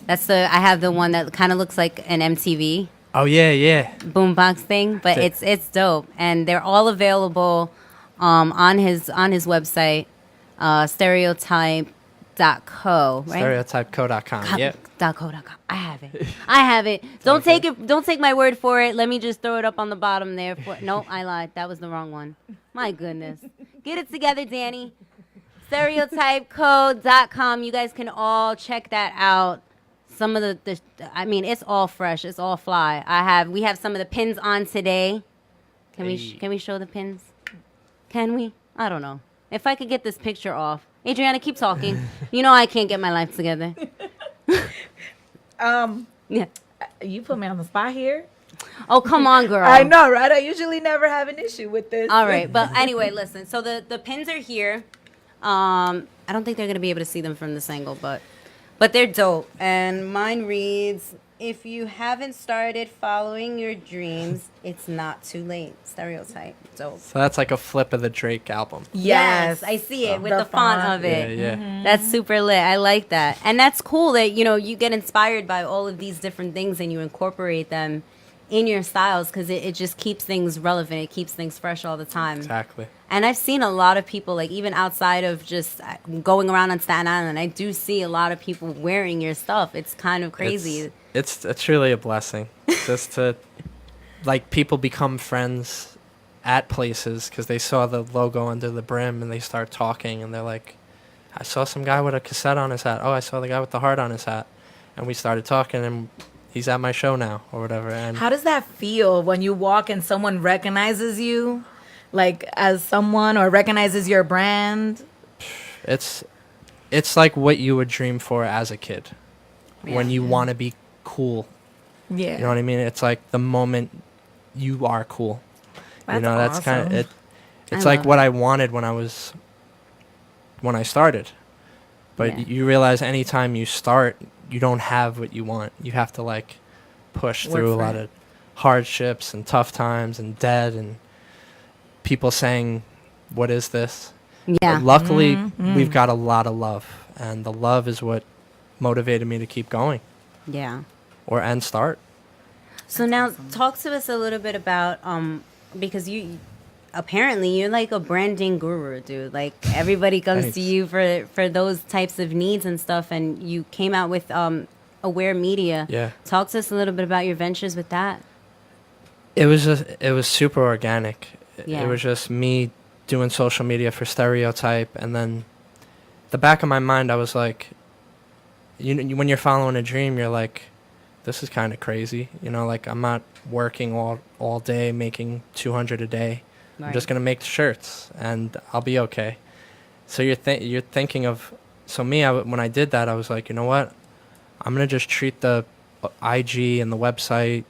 I have the one that kind of looks like an MTV. Oh yeah. Boombox thing, but it's dope, and they're all available on his website, Stereotype stereotypeco, right? Stereotypeco.com. Yep. .co.com. I have it. Don't take it. Don't take my word for it. Let me just throw it up on the bottom there. No, I lied. That was the wrong one. My goodness. Get it together, Danny. Stereotypeco.com. You guys can all check that out. Some of the I mean, it's all fresh. It's all fly. We have some of the pins on today. Can we show the pins? Can we? I don't know. If I could get this picture off. Adriana, keep talking. You know I can't get my life together. Yeah. You put me on the spot here. Oh, come on, girl. I know, right? I usually never have an issue with this. All right, but anyway, listen. So the pins are here. I don't think they're gonna be able to see them from this angle, but they're dope. And mine reads, "If you haven't started following your dreams, it's not too late." Stereotype. Dope. So that's like a flip of the Drake album. Yes, I see it with the font of it. Yeah. Mm-hmm. That's super lit. I like that. And that's cool that, you get inspired by all of these different things and you incorporate them in your styles because it just keeps things relevant. It keeps things fresh all the time. Exactly. And I've seen a lot of people, like even outside of just going around on Staten Island, I do see a lot of people wearing your stuff. It's kind of crazy. It's truly a blessing just to, like, people become friends at places because they saw the logo under the brim and they start talking and they're like, I saw some guy with a cassette on his hat. Oh, I saw the guy with the heart on his hat. And we started talking and he's at my show now or whatever. And how does that feel when you walk and someone recognizes you, like, as someone or recognizes your brand? It's like what you would dream for as a kid when you want to be cool. Yeah. You know what I mean? It's like the moment you are cool. That's That's awesome. kind of it's like what I wanted when I started. But Yeah. you realize anytime you start, you don't have what you want. You have to, like, push Work through a for lot it. of hardships and tough times and debt and people saying, "What is this?" Yeah. But luckily, we've got a lot of love, and the love is what motivated me to keep going Yeah. and start. So now talk to us a little bit about because you're like a branding guru, dude. Like everybody comes Thanks. to you for those types of needs and stuff, and you came out with Aware Media. Yeah. Talk to us a little bit about your ventures with that. It was super organic. Yeah. It was just me doing social media for Stereotype, and then the back of my mind, I was like, when you're following a dream, you're like, this is kind of crazy. Like, I'm not working all day making $200 a day. Right. I'm just gonna make the shirts, and I'll be okay. So you're thinking of, so me, when I did that, I was like, you know what? I'm gonna just treat the IG and the website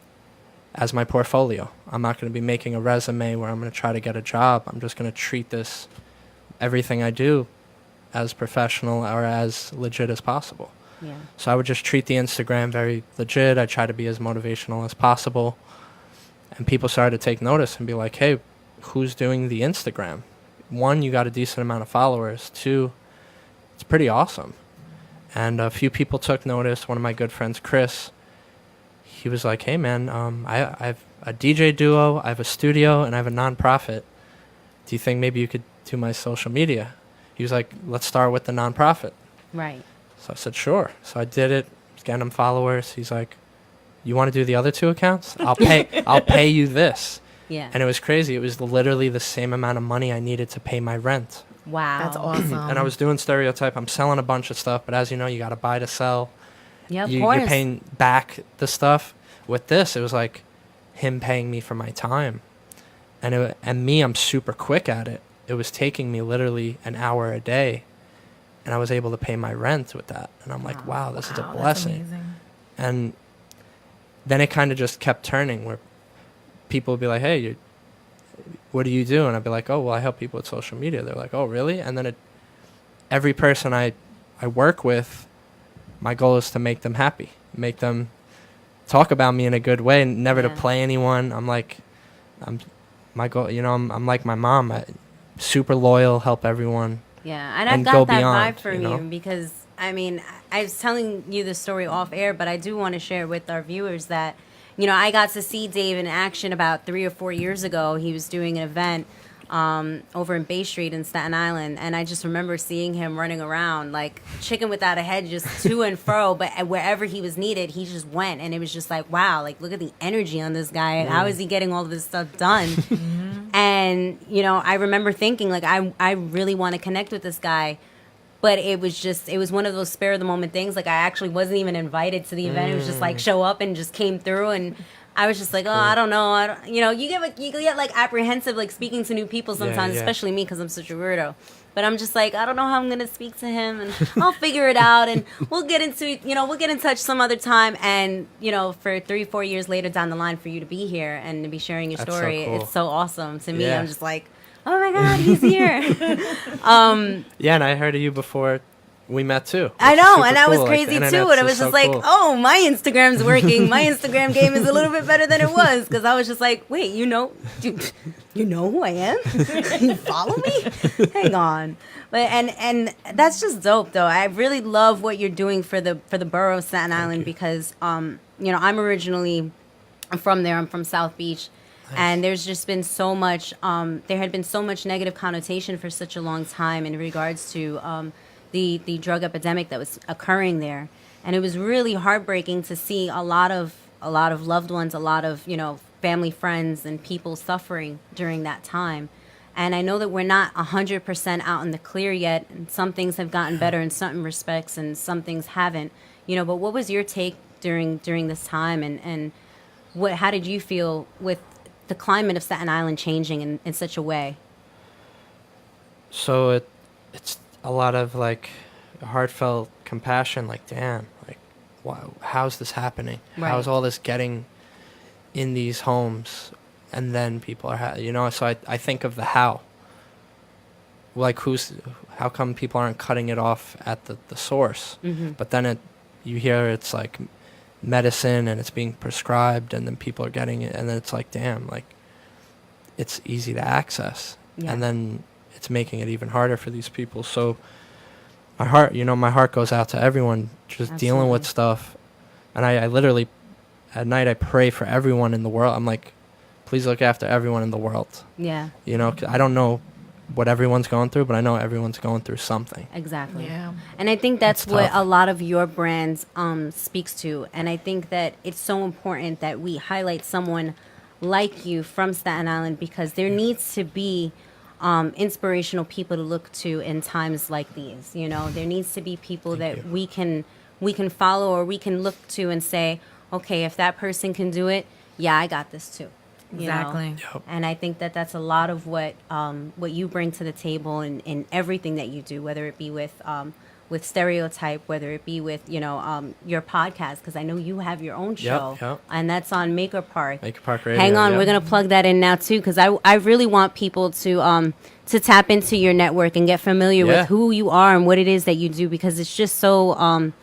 as my portfolio. I'm not going to be making a resume where I'm going to try to get a job. I'm just going to treat everything I do as professional or as legit as possible. Yeah. So I would just treat the Instagram very legit. I try to be as motivational as possible. And people started to take notice and be like, hey, who's doing the Instagram? One, you got a decent amount of followers. Two, it's pretty awesome. And a few people took notice. One of my good friends, Chris, he was like, hey, man, I have a DJ duo, I have a studio, and I have a nonprofit. Do you think maybe you could do my social media? He was like, let's start with the nonprofit. Right. So I said, sure. So I did it, getting him followers. He's like, you want to do the other 2 accounts? I'll pay you this. Yeah. And it was crazy. It was literally the same amount of money I needed to pay my rent. Wow. That's awesome. And I was doing Stereotype. I'm selling a bunch of stuff, but as you know, you got to buy to sell. Yeah, of You're course. paying back the stuff. With this, it was like him paying me for my time. And I'm super quick at it. It was taking me literally an hour a day. And I was able to pay my rent with that. And I'm like, wow, this is a That's blessing. amazing. And then it kind of just kept turning where people would be like, hey, what do you do? And I'd be like, oh, well, I help people with social media. They're like, oh, really? And then every person I work with, my goal is to make them happy, make them talk about me in a good way, never to play anyone. My goal, I'm like my mom, super loyal, help everyone. Yeah, and I've and got go that beyond, vibe from you know? you because, I mean, I was telling you the story off air, but I do want to share with our viewers that, I got to see Dave in action about 3 or 4 years ago. He was doing an event over in Bay Street in Staten Island, and I just remember seeing him running around like chicken without a head, just to and fro. But wherever he was needed, he just went, and it was just like, wow, like look at the energy on this guy. How is he getting all of this stuff done? And I remember thinking like, I really want to connect with this guy. But it was one of those spare of the moment things. Like I actually wasn't even invited to the event. It was just like show up and just came through, and I was just like, oh, I don't know. You get like apprehensive like speaking to new people sometimes, especially me because I'm such a weirdo. But I'm just like, I don't know how I'm gonna speak to him, and I'll figure it out, and we'll get in touch some other time. And for 3-4 years later down the line, for you to be here and to be sharing your story, so cool. It's so awesome to me. I'm just like, oh my God, he's here. Yeah, and I heard of you before we met too. I know, Super and that was cool. crazy Like, too. And I was just like, cool. oh, my Instagram's working. My Instagram game is a little bit better than it was, because I was just like, wait, you know who I am? You follow me? Hang on. But and that's just dope though. I really love what you're doing for the borough of Staten Island because I'm originally from there. I'm from South Beach. Nice. And there's just been so much, there had been so much negative connotation for such a long time in regards to the drug epidemic that was occurring there. And it was really heartbreaking to see a lot of loved ones, a lot of, family, friends, and people suffering during that time. And I know that we're not 100% out in the clear yet. And some things have gotten better in some respects and some things haven't. But what was your take during this time? And how did you feel with the climate of Staten Island changing in such a way? So it's a lot of like heartfelt compassion, like damn, like wow, how's this happening? Right. How's all this getting in these homes? And then people are so I think of the how, like how come people aren't cutting it off at the source? Mm-hmm. But then you hear it's like medicine and it's being prescribed, and then people are getting it, and then it's like damn, like it's easy to access. And then it's making it even harder for these people. So my heart goes out to everyone just Absolutely. Dealing with stuff. And I literally at night I pray for everyone in the world. I'm like, please look after everyone in the world. Yeah. 'Cause I don't know what everyone's going through, but I know everyone's going through something. Exactly. Yeah. And I think that's what a lot of your brands speaks to. And I think that it's so important that we highlight someone like you from Staten Island, because there needs to be inspirational people to look to in times like these. There needs to be people that we can follow, or we can look to and say, okay, if that person can do it, yeah, I got this too. Exactly. Yep. And I think that that's a lot of what you bring to the table in everything that you do, whether it be with Stereotype, whether it be with your podcast, because I know you have your own show. Yep. And that's on Maker Park. Maker Park Radio. Hang on, we're gonna plug that in now too, because I really want people to tap into your network and get familiar with who you are and what it is that you do, because it's just so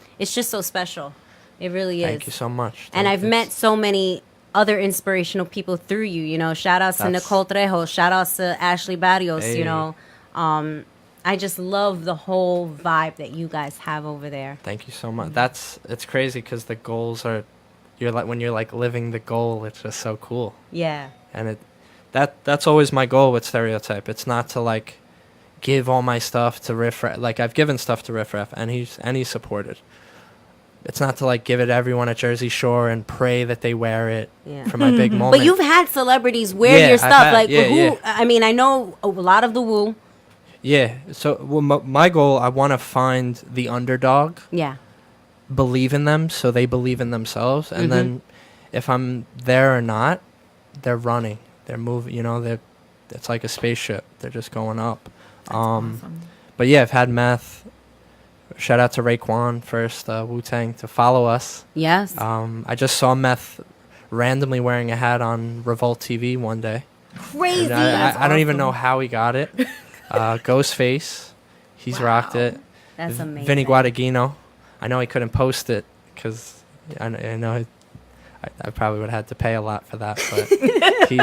special. It really is. Thank you so much. And I've met so many other inspirational people through you. Shout outs to Nicole Trejo, shout outs to Ashley Barrios. Hey. I just love the whole vibe that you guys have over there. Thank you so much. It's crazy because the goals are, when you're like living the goal, it's just so cool. Yeah. And that's always my goal with Stereotype. It's not to like give all my stuff to Riff Raff. Like I've given stuff to Riff Raff and he's supported. It's not to like give it to everyone at Jersey Shore and pray that they wear it for my big moment. But you've had celebrities wear your stuff. I mean, I know a lot of the Woo. Yeah. So my goal, I want to find the underdog. Yeah. Believe in them so they believe in themselves. And then if I'm there or not, they're running. They're moving. It's like a spaceship. They're just going up. That's awesome. But yeah, I've had Meth. Shout out to Raekwon first, Wu-Tang, to follow us. Yes. I just saw Meth randomly wearing a hat on Revolt TV one day. Crazy. I don't even know how he got it. Ghostface, he's rocked it. That's amazing. Vinny Guadagnino, I know he couldn't post it because I know I probably would have had to pay a lot for that, but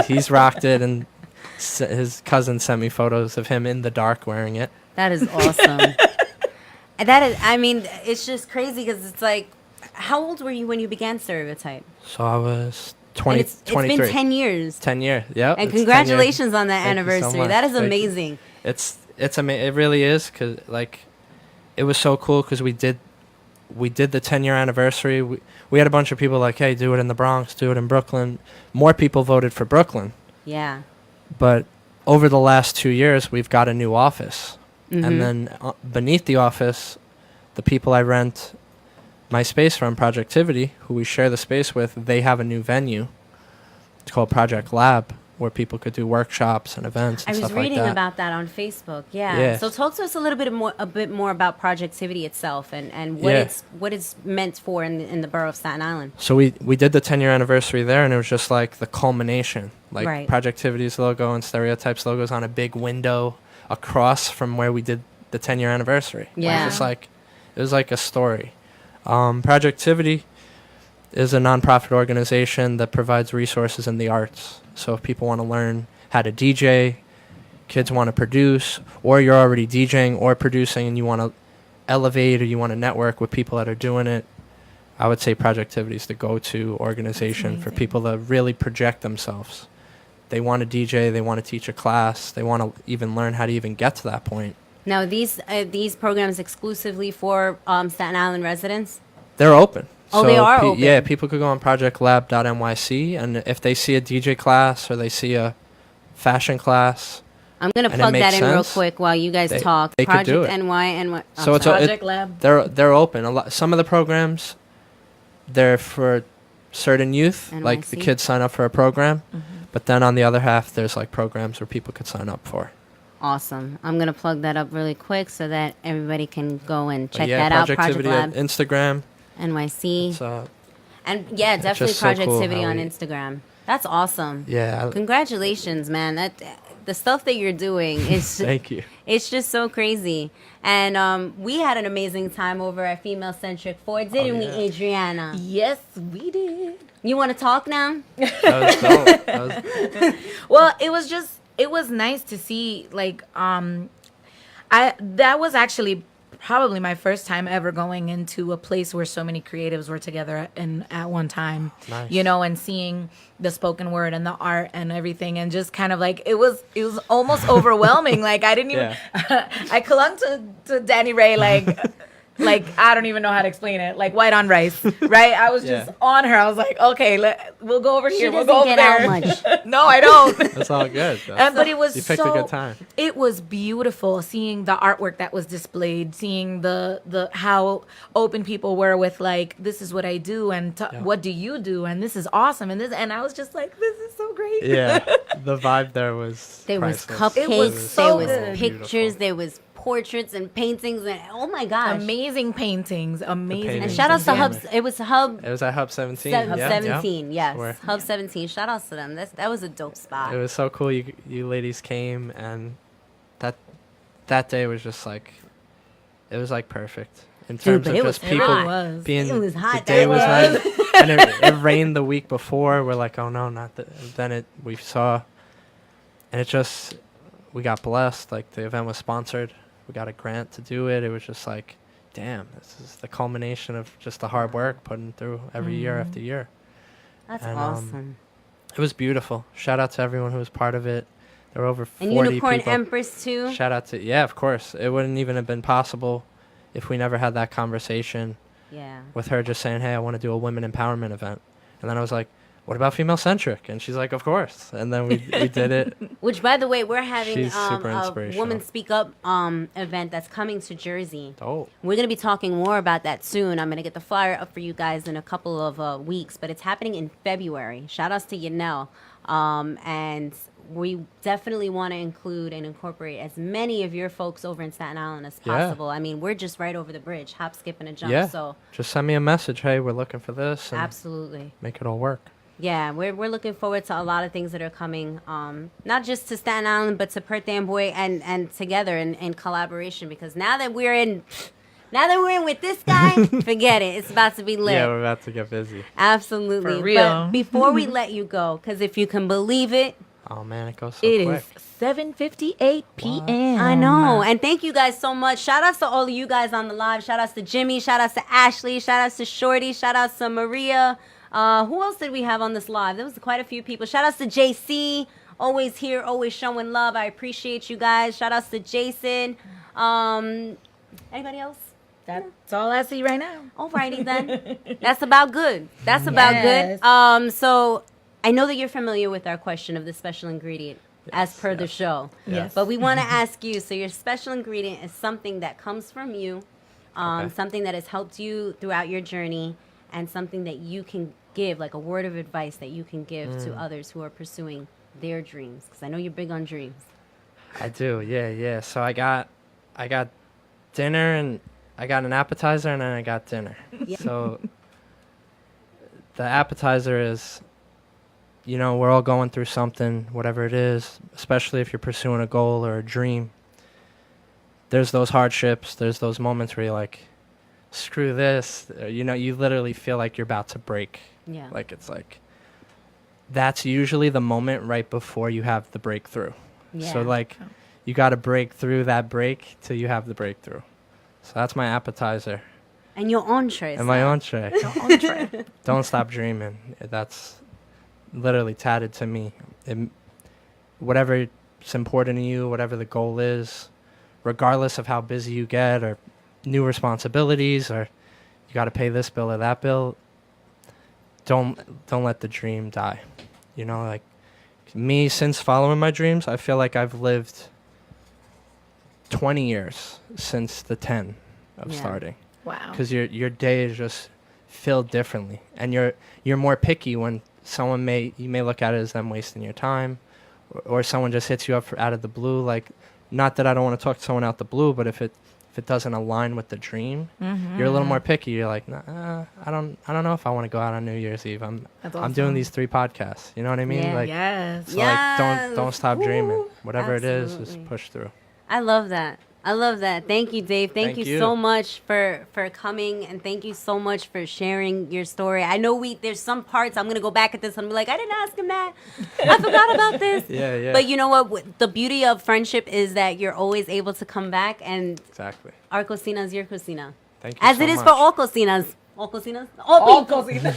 he's rocked it, and his cousin sent me photos of him in the dark wearing it. That is awesome. It's just crazy because it's like, how old were you when you began Stereotype? So I was 20, it's 23. been 10 years. 10 years. Yeah. And congratulations on that Thank you so anniversary. much. That is Thank you. amazing. It really is, because like it was so cool, because we did the 10-year anniversary. We had a bunch of people like, hey, do it in the Bronx, do it in Brooklyn. More people voted for Brooklyn. Yeah. But over the last 2 years, we've got a new office. Mm-hmm. And then beneath the office, the people I rent my space from, Projectivity, who we share the space with, they have a new venue. It's called Project Lab, where people could do workshops and events and I was stuff like reading that. about that on Facebook. Yeah. Yeah. So talk to us a bit more about Projectivity itself and what it's meant for in the borough of Staten Island. So we did the 10-year anniversary there, and it was just like the culmination. Like Right. Projectivity's logo and Stereotypes logos on a big window across from where we did the 10-year anniversary. Yeah. It was like a story. Projectivity is a nonprofit organization that provides resources in the arts. So if people want to learn how to DJ, kids want to produce, or you're already DJing or producing and you want to elevate or you want to network with people that are doing it, I would say Projectivity is the go-to organization for people that really project themselves. They want to DJ, they want to teach a class, they want to even learn how to even get to that point. Now, these programs exclusively for Staten Island residents? They're open. Oh, they are open. Yeah, people could go on projectlab.nyc, and if they see a DJ class or they see a fashion class, I'm going to and it plug that makes in real sense, quick while you guys talk. they could do it. NY. So it's Project Lab. They're open. Some of the programs, they're for certain youth, like the NYC. kids sign up for a program, but then on the other half, there's like programs where people could sign up for. Awesome. I'm going to plug that up really quick so that everybody can go and But check yeah, that out. Project Projectivity on Lab, Instagram. NYC. So And yeah, definitely just so cool Projectivity how on we- Instagram. That's awesome. yeah, Congratulations, man. The stuff that you're doing is thank you. it's just so crazy. And we had an amazing time over at Female Centric 4, didn't we, yeah. Adriana? Yes, we did. You want to talk now? That was dope. Well, it was nice to see, like, that was actually probably my first time ever going into a place where so many creatives were together at one time. Nice. You know, and seeing the spoken word and the art and everything, and just kind of like it was almost overwhelming. Like I didn't even I clung to Danny Ray like I don't even know how to explain it. Like white on rice, right? I was just on her. I was like, okay, we'll go over here. We'll go over get there. out much. No, I don't. That's all good. But it was You picked a good time. It was beautiful seeing the artwork that was displayed, seeing the how open people were with like, this is what I do and what do you do, and this is awesome, and I was just like, this is so great. Yeah, the vibe there was There was priceless. cupcakes, It was so there good. was pictures, there was portraits and paintings, and oh my gosh. Amazing paintings, amazing. paintings And shout outs to Yeah. Hub. It was Hub. It was at Hub 17. Hub yeah, 17, yes. Swear. Hub 17. Shout outs to them. That was a dope spot. It was so cool. You ladies came, and that day was just like, it was like perfect in terms but of it was just people hot. It was. being. It was hot The day that was day. nice, and it rained the week before. We're like, oh no, not that. Then we saw, and it just, we got blessed. Like the event was sponsored. We got a grant to do it. It was just like, damn, this is the culmination of just the hard work putting through every year after year. That's And, awesome. It was beautiful. Shout out to everyone who was part of it. There were over 40 And Unicorn people. Empress too. Shout out to, yeah, of course. It wouldn't even have been possible if we never had that conversation Yeah. with her just saying, hey, I want to do a women empowerment event. And then I was like, what about female centric? And she's like, of course. And then we did it. Which, by the way, we're having She's super a inspirational. Woman Speak Up event that's coming to Jersey. Oh, We're going to be talking more about that soon. I'm going to get the flyer up for you guys in a couple of weeks, but it's happening in February. Shout outs to Yanel. And we definitely want to include and incorporate as many of your folks over in Staten Island as Yeah. possible. I mean, we're just right over the bridge, hop, skip, and a jump. yeah. So Just send me a message. Hey, we're looking for this. And absolutely. make it all work. Yeah, we're looking forward to a lot of things that are coming, not just to Staten Island, but to Perth Amboy and together in collaboration. Because now that we're in with this guy, forget it. It's about to be lit. Yeah, we're about to get busy. Absolutely. For real. But before we let you go, because if you can believe it, Oh, man, it goes so It quick. is 7:58 p.m. I know. And thank you guys so much. Shout outs to all of you guys on the live. Shout outs to Jimmy. Shout outs to Ashley. Shout outs to Shorty. Shout outs to Maria. Who else did we have on this live? There was quite a few people. Shout outs to JC. Always here, always showing love. I appreciate you guys. Shout outs to Jason. Anybody else? That's all I see right now. Alrighty then. That's about good. That's about good. So I know that you're familiar with our question of the special ingredient as per the show. Yes. But we want to ask you, so your special ingredient is something that comes from you, something that has helped you throughout your journey, and something that you can give, like a word of advice that you can give to others who are pursuing their dreams. Because I know you're big on dreams. I do, yeah. So I got dinner, and I got an appetizer, and then I got dinner. Yeah. So the appetizer is, we're all going through something, whatever it is, especially if you're pursuing a goal or a dream. There's those hardships, there's those moments where you're like, screw this. You literally feel like you're about to break. Yeah. Like, it's like, that's usually the moment right before you have the breakthrough. Yeah. So, like, you got to break through that break till you have the breakthrough. So that's my appetizer. And your entree. And my entree. Don't stop dreaming. That's literally tatted to me. Whatever's important to you, whatever the goal is, regardless of how busy you get or new responsibilities or you got to pay this bill or that bill, don't let the dream die. Like me, since following my dreams, I feel like I've lived 20 years since the 10 of starting. Wow. Because your day is just filled differently, and you're more picky when you may look at it as them wasting your time, or someone just hits you up out of the blue. Like, not that I don't want to talk to someone out the blue, but if it doesn't align with the dream, you're a little more picky. You're like, nah, I don't know if I want to go out on New Year's Eve. I'm doing these 3 podcasts. You know what I mean? Yeah. Like, Yes. so like don't stop dreaming. Whatever it is, Absolutely. just push through. I love that. Thank you, Dave. Thank you so much for coming, and thank you so much for sharing your story. I know there's some parts I'm going to go back at this and be like, I didn't ask him that. I forgot about this. Yeah. But you know what? The beauty of friendship is that you're always able to come back, and Exactly. our cocina is your cocina. Thank you As so it is much. for all cocinas. All cocinas? All people. cocina.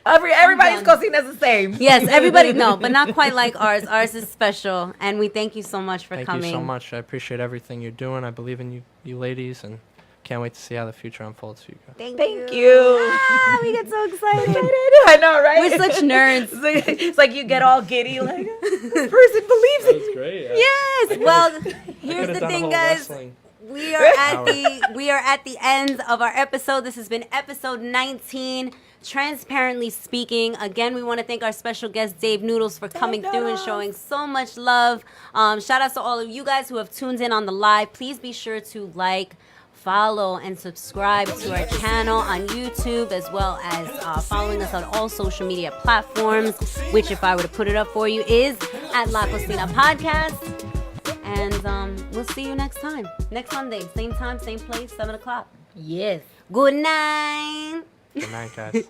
Everybody's cocina is the same. Yes, everybody. No, but not quite like ours. Ours is special, and we thank you so much for coming. Thank you so much. I appreciate everything you're doing. I believe in you ladies, and can't wait to see how the future unfolds for you guys. Thank you. Ah, we get so excited. I know, right? We're such nerds. It's like you get all giddy, like, this person believes it. That's great. Yes. Well, here's the thing, guys. We are at the end of our episode. This has been episode 19. Transparently Speaking. Again, we want to thank our special guest Dave Noodlez for coming through and showing so much love. Shout out to all of you guys who have tuned in on the live. Please be sure to like, follow, and subscribe to our channel on YouTube, as well as following us on all social media platforms, which, if I were to put it up for you, is at La Cocina Podcast. And we'll see you next time. Next Sunday, same time, same place, 7 o'clock. Yes. Good night. Good night, guys.